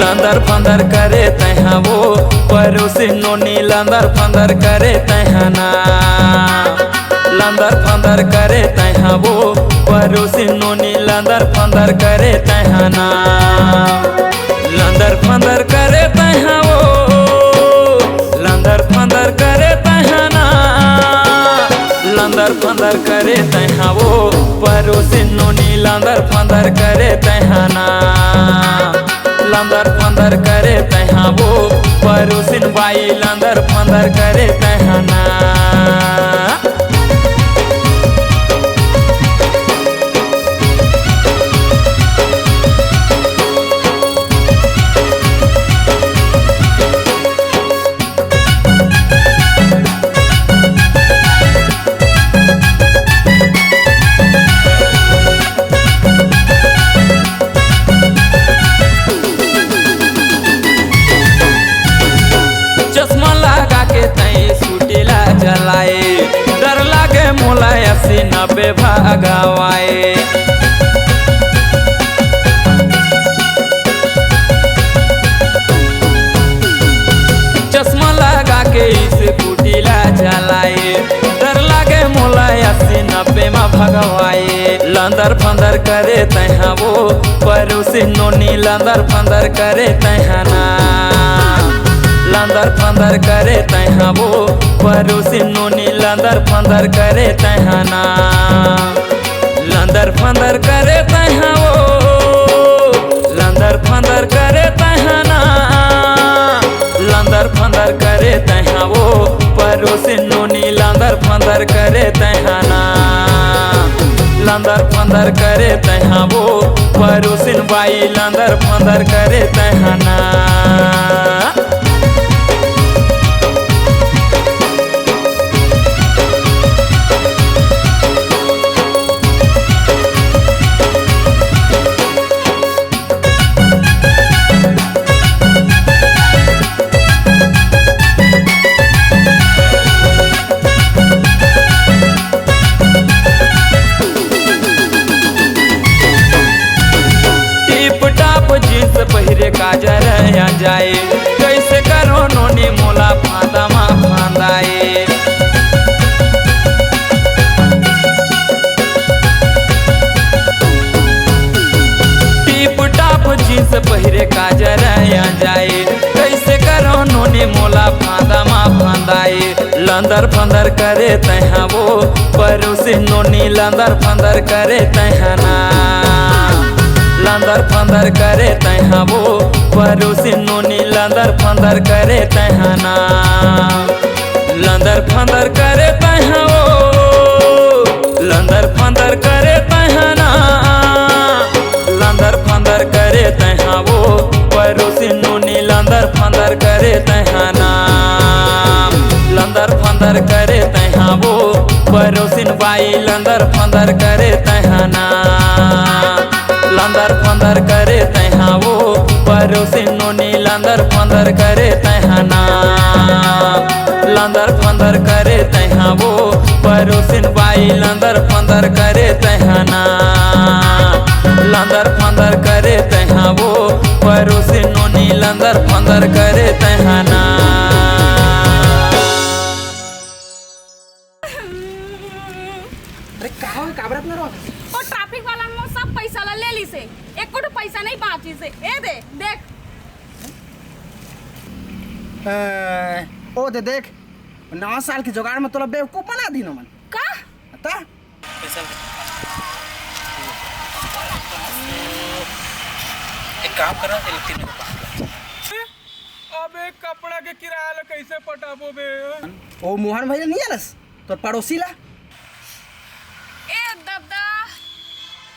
लंदर फंदर करे तैहा वो पड़ोसी नोनी लंदर फंदर करे तैहाना लंदर फंदर करे तैहा वो पड़ोसी नोनी लंदर फंदर करे तैहाना लंदर फंदर करे तैहा वो लंदर फंदर करे तैहाना लंदर फंदर करे तैहा वो पड़ोसी नोनी लंदर फंदर करे तैहाना लंदर फंदर करे तैहा वो पड़ोसिन बाई लंदर फंदर करे तैहाना जलाए डर लागे मोला 80-90 भागवाए चश्मा लगा के इस कुटीला जलाए डर लागे मोला 80-90 में भगवाए लंदर फंदर करे तैहा वो पड़ोसी नोनी लंदर फंदर करे तैहाना लंदर फंदर करे तैहा वो पड़ोसी नोनी लंदर फंदर करे तैहाना लंदर फंदर करे तैहा वो लंदर फंदर करे तैहाना लंदर फंदर करे तैहा वो पड़ोसी नोनी लंदर फंदर करे तैहाना लंदर फंदर करे तैहा वो पड़ोसिन बाई लंदर फंदर करे तैहाना पहिरे काजर या जाए कैसे करो नोनी मोला फांदा मा फांदाए टीप टाप जींस पहिरे काजर या जाए कैसे करो नोनी मोला फांदा मा फांदाए लंदर फंदर करे तैहा वो पड़ोसी नोनी लंदर फंदर करे तैहाना लंदर फंदर करे तैहा वो पड़ोसी नोनी लंदर फंदर करे तैहाना लंदर फंदर करे तैहा वो लंदर फंदर करे तैहाना लंदर फंदर करे तैहा वो पड़ोसी नोनी लंदर फंदर करे तैहाना लंदर फंदर करे तैहा वो पड़ोसिन बाई लंदर फंदर करे तैहाना लंदर फंदर करे तैहा वो पड़ोसी नोनी लंदर फंदर करे तैहाना लंदर फंदर करे तैहा वो पड़ोसिन बाई लंदर फंदर करे तैहाना लंदर फंदर करे तैहा वो पड़ोसी नोनी लंदर फंदर करे तैहाना अरे कहाँ काबरत ना रो और ट्रैफिक वाला में सब पैसा ला ले ली से एक को तो पैसा नहीं बाकी से ए दे देख ओ दे देख 9 साल की जुगाड़ में तोला बेवकूफ बना दी मन का बता पैसा एक काम करा इलेक्ट्रिक में अबे कपड़ा के किराया ला कैसे पटाबो बे ओ मोहन भैया नहीं आलस तो पड़ोसी ला